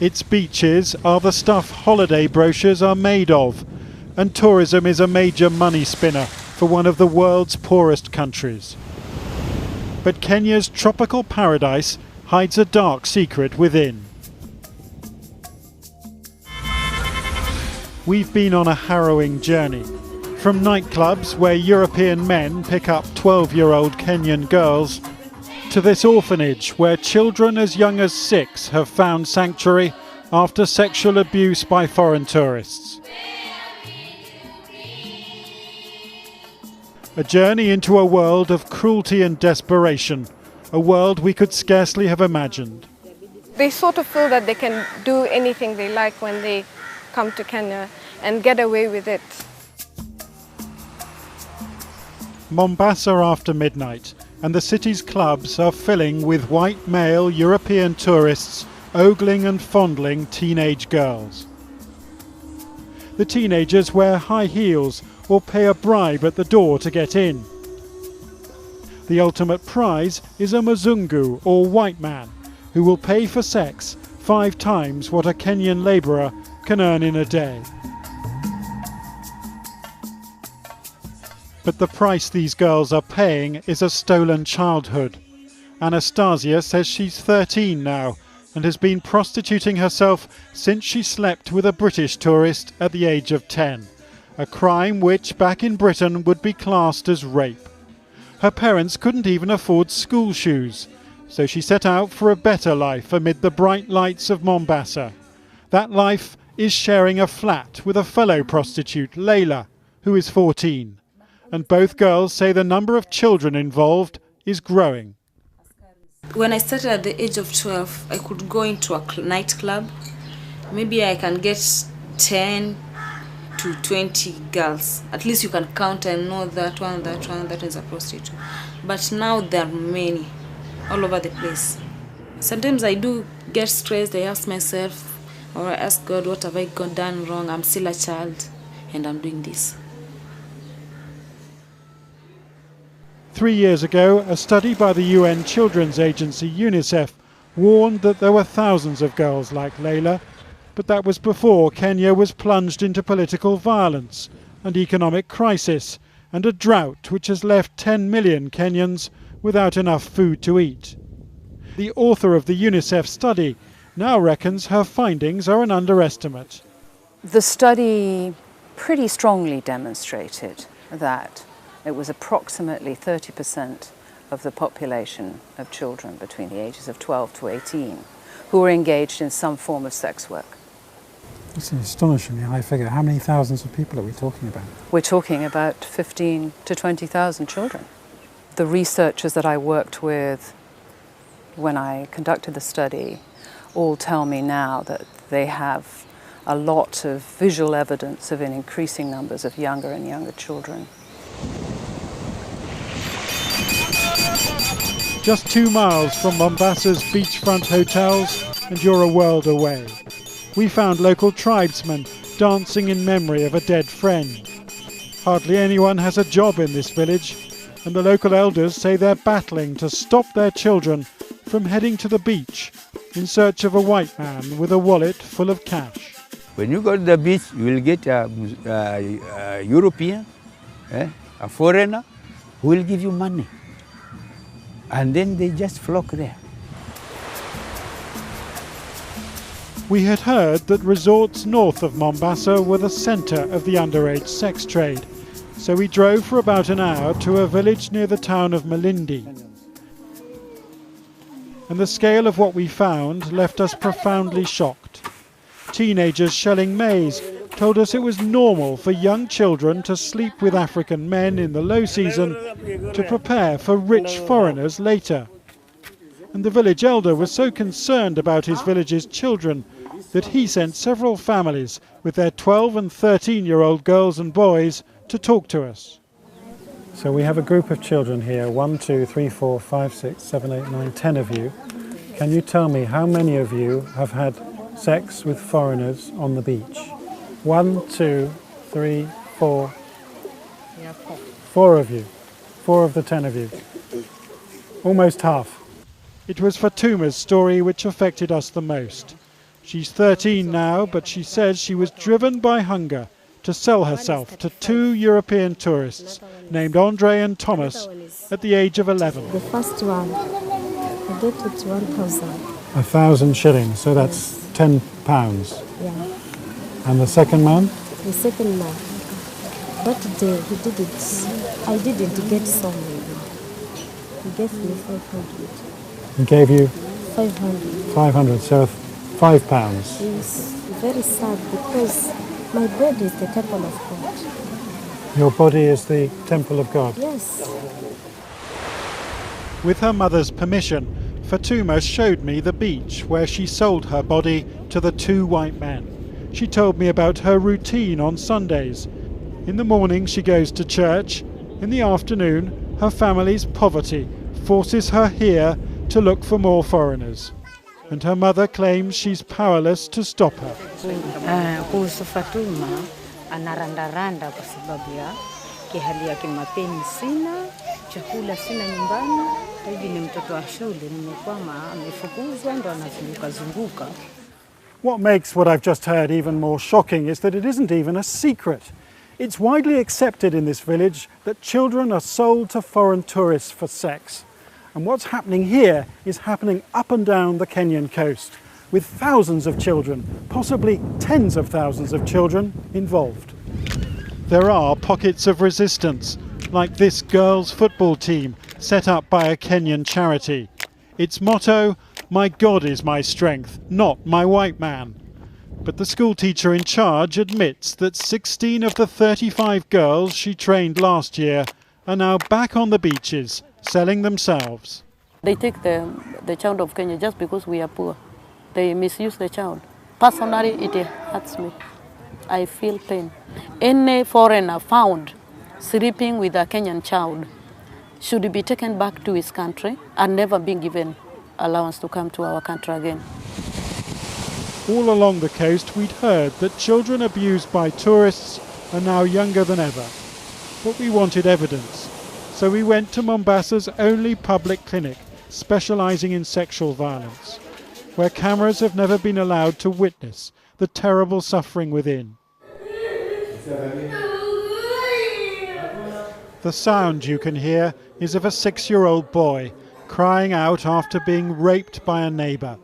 Its beaches are the stuff holiday brochures are made of, and tourism is a major money spinner for one of the world's poorest countries. But Kenya's tropical paradise hides a dark secret within. We've been on a harrowing journey. From nightclubs where European men pick up 12-year-old Kenyan girls, to this orphanage where children as young as 6 have found sanctuary after sexual abuse by foreign tourists. A journey into a world of cruelty and desperation, a world we could scarcely have imagined. They sort of feel that they can do anything they like when they come to Kenya and get away with it. Mombasa after midnight, and the city's clubs are filling with white male European tourists ogling and fondling teenage girls. The teenagers wear high heels or pay a bribe at the door to get in. The ultimate prize is a mzungu or white man who will pay for sex 5 times what a Kenyan labourer can earn in a day. But the price these girls are paying is a stolen childhood. Anastasia says she's 13 now and has been prostituting herself since she slept with a British tourist at the age of 10, a crime which back in Britain would be classed as rape. Her parents couldn't even afford school shoes, so she set out for a better life amid the bright lights of Mombasa. That life is sharing a flat with a fellow prostitute, Leila, who is 14. And both girls say the number of children involved is growing. When I started at the age of 12, I could go into a nightclub. Maybe I can get 10 to 20 girls. At least you can count and know that one, that is a prostitute. But now there are many, all over the place. Sometimes I do get stressed. I ask myself, or I ask God, what have I done wrong? I'm still a child and I'm doing this. 3 years ago, a study by the UN children's agency UNICEF warned that there were thousands of girls like Leila, but that was before Kenya was plunged into political violence and economic crisis and a drought which has left 10 million Kenyans without enough food to eat. The author of the UNICEF study now reckons her findings are an underestimate. The study pretty strongly demonstrated that it was approximately 30% of the population of children between the ages of 12 to 18 who were engaged in some form of sex work. That's an astonishingly high figure. How many thousands of people are we talking about? We're talking about 15 to 20,000 children. The researchers that I worked with when I conducted the study all tell me now that they have a lot of visual evidence of an increasing numbers of younger and younger children. Just 2 miles from Mombasa's beachfront hotels and you're a world away. We found local tribesmen dancing in memory of a dead friend. Hardly anyone has a job in this village, and the local elders say they're battling to stop their children from heading to the beach in search of a white man with a wallet full of cash. When you go to the beach, you will get a European, a foreigner, who will give you money. And then they just flock there. We had heard that resorts north of Mombasa were the centre of the underage sex trade, so we drove for about an hour to a village near the town of Malindi. And the scale of what we found left us profoundly shocked. Teenagers shelling maize told us it was normal for young children to sleep with African men in the low season to prepare for rich foreigners later. And the village elder was so concerned about his village's children that he sent several families with their 12 and 13-year-old girls and boys to talk to us. So we have a group of children here, 1, 2, 3, 4, 5, 6, 7, 8, 9, 10 of you. Can you tell me how many of you have had sex with foreigners on the beach? 1, 2, 3, 4. Yeah, 4. 4 of you. 4 of the 10 of you. Almost half. It was Fatuma's story which affected us the most. She's 13 now, but she says she was driven by hunger to sell herself to 2 European tourists named Andre and Thomas at the age of 11. The first one, I get it 1,000. 1,000 shillings, so that's £10. Yeah. And the second man? The second man, that day I didn't get some. He gave me 500. He gave you 500. 500, so £5. It's very sad because my body is the temple of God. Your body is the temple of God? Yes. With her mother's permission, Fatuma showed me the beach where she sold her body to the 2 white men. She told me about her routine on Sundays. In the morning she goes to church. In the afternoon, her family's poverty forces her here to look for more foreigners. And her mother claims she's powerless to stop her. Kuhusu Fatuma anarandaranda kwa sababu ya kihali ya kimapenzi sina, chakula sina nyumbani, hivi ni mtoto wa shule nimekwama amefukuzwa ndo anazunguka. What makes what I've just heard even more shocking is that it isn't even a secret. It's widely accepted in this village that children are sold to foreign tourists for sex. And what's happening here is happening up and down the Kenyan coast, with thousands of children, possibly tens of thousands of children, involved. There are pockets of resistance, like this girls' football team set up by a Kenyan charity. Its motto, "My God is my strength, not my white man." But the school teacher in charge admits that 16 of the 35 girls she trained last year are now back on the beaches, selling themselves. They take the child of Kenya just because we are poor. They misuse the child. Personally, it hurts me. I feel pain. Any foreigner found sleeping with a Kenyan child should be taken back to his country and never be given allowance to come to our country again. All along the coast we'd heard that children abused by tourists are now younger than ever. But we wanted evidence. So we went to Mombasa's only public clinic specialising in sexual violence, where cameras have never been allowed to witness the terrible suffering within. The sound you can hear is of a 6-year-old boy crying out after being raped by a neighbour.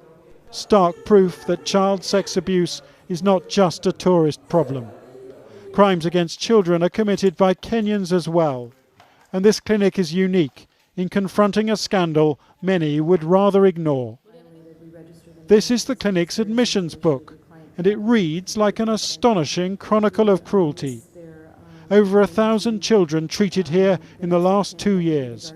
Stark proof that child sex abuse is not just a tourist problem. Crimes against children are committed by Kenyans as well. And this clinic is unique in confronting a scandal many would rather ignore. This is the clinic's admissions book, and it reads like an astonishing chronicle of cruelty. Over 1,000 children treated here in the last 2 years.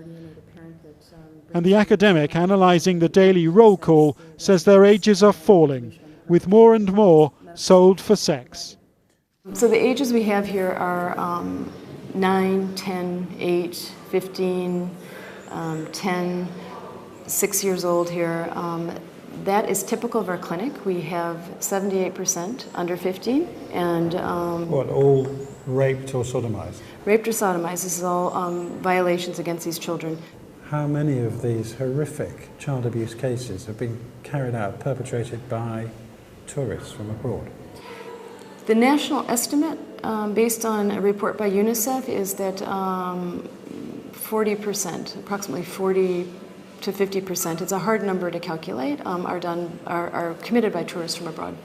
And the academic analysing the daily roll call says their ages are falling, with more and more sold for sex. So the ages we have here are 9, 10, 8, 15, 10, 6 years old here. That is typical of our clinic. We have 78% under 15 and... What, all raped or sodomized? Raped or sodomized. This is all violations against these children. How many of these horrific child abuse cases have been carried out, perpetrated by tourists from abroad? The national estimate, based on a report by UNICEF, is that 40%, approximately 40 to 50%, it's a hard number to calculate, are committed by tourists from abroad.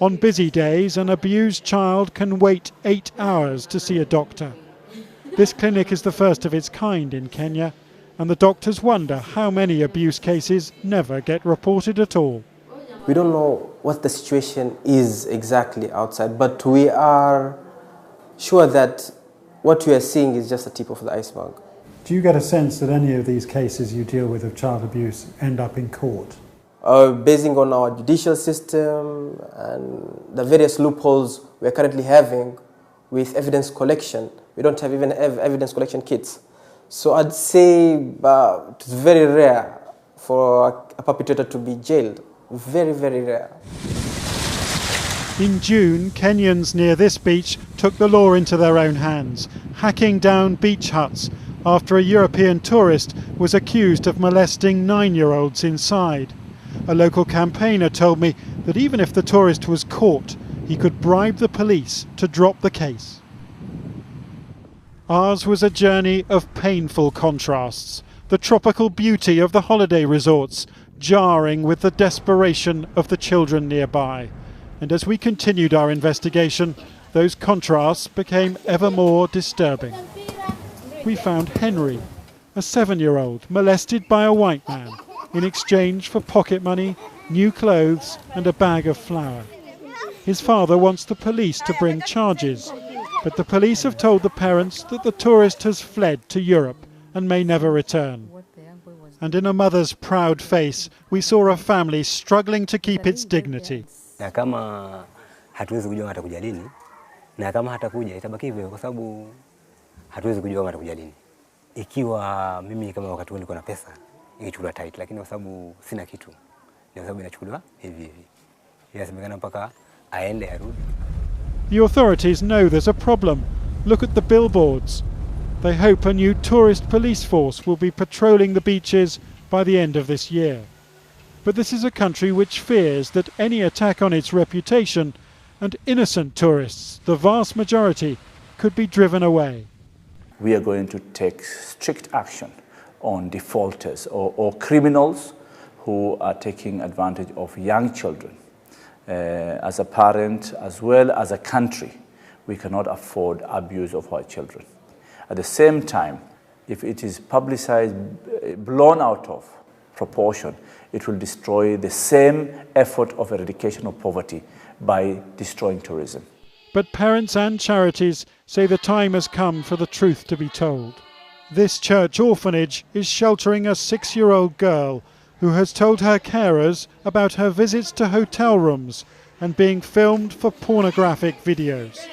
On busy days, an abused child can wait 8 hours to see a doctor. This clinic is the first of its kind in Kenya, and the doctors wonder how many abuse cases never get reported at all. We don't know what the situation is exactly outside, but we are sure that what we are seeing is just the tip of the iceberg. Do you get a sense that any of these cases you deal with of child abuse end up in court? Basing on our judicial system and the various loopholes we're currently having with evidence collection, we don't have even evidence collection kits. So I'd say it's very rare for a perpetrator to be jailed. Very, very rare. In June, Kenyans near this beach took the law into their own hands, hacking down beach huts after a European tourist was accused of molesting 9-year-olds inside. A local campaigner told me that even if the tourist was caught, he could bribe the police to drop the case. Ours was a journey of painful contrasts, the tropical beauty of the holiday resorts jarring with the desperation of the children nearby. And as we continued our investigation, those contrasts became ever more disturbing. We found Henry, a 7-year-old molested by a white man in exchange for pocket money, new clothes and a bag of flour. His father wants the police to bring charges, but the police have told the parents that the tourist has fled to Europe and may never return. And in a mother's proud face, we saw a family struggling to keep its dignity. Na kama hatuwezi kujua atakuja lini, na kama hatakuja itabaki hivyo kwa sababu hatuwezi kujua atakuja lini. Ikiwa mimi kama wakati ule nilikuwa na pesa, ingechukuliwa tight, lakini kwa sababu sina kitu, ndio sababu inachukuliwa hivi hivi. Inasemekana mpaka aende arudi. The authorities know there's a problem. Look at the billboards. They hope a new tourist police force will be patrolling the beaches by the end of this year. But this is a country which fears that any attack on its reputation and innocent tourists, the vast majority, could be driven away. We are going to take strict action on defaulters or criminals who are taking advantage of young children. As a parent, as well as a country, we cannot afford abuse of our children. At the same time, if it is publicized, blown out of proportion, it will destroy the same effort of eradication of poverty by destroying tourism. But parents and charities say the time has come for the truth to be told. This church orphanage is sheltering a 6-year-old girl who has told her carers about her visits to hotel rooms and being filmed for pornographic videos.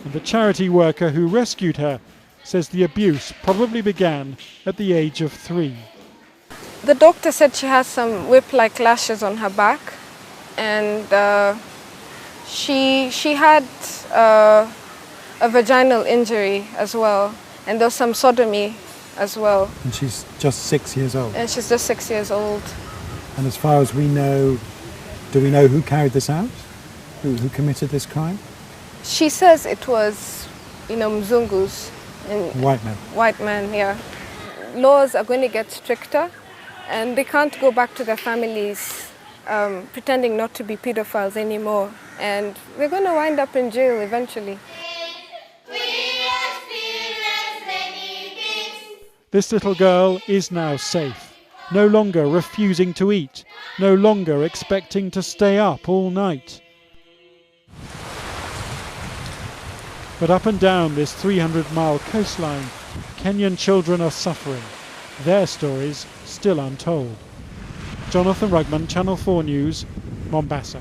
And the charity worker who rescued her says the abuse probably began at the age of 3. The doctor said she has some whip-like lashes on her back, and she had a vaginal injury as well, and there was some sodomy as well. And she's just 6 years old? And she's just 6 years old. And as far as we know, do we know who carried this out? Who committed this crime? She says it was, Mzungus. White men. White men, yeah. Laws are going to get stricter, and they can't go back to their families pretending not to be pedophiles anymore. And we're going to wind up in jail eventually. This little girl is now safe, no longer refusing to eat, no longer expecting to stay up all night. But up and down this 300-mile coastline, Kenyan children are suffering, their stories still untold. Jonathan Rugman, Channel 4 News, Mombasa.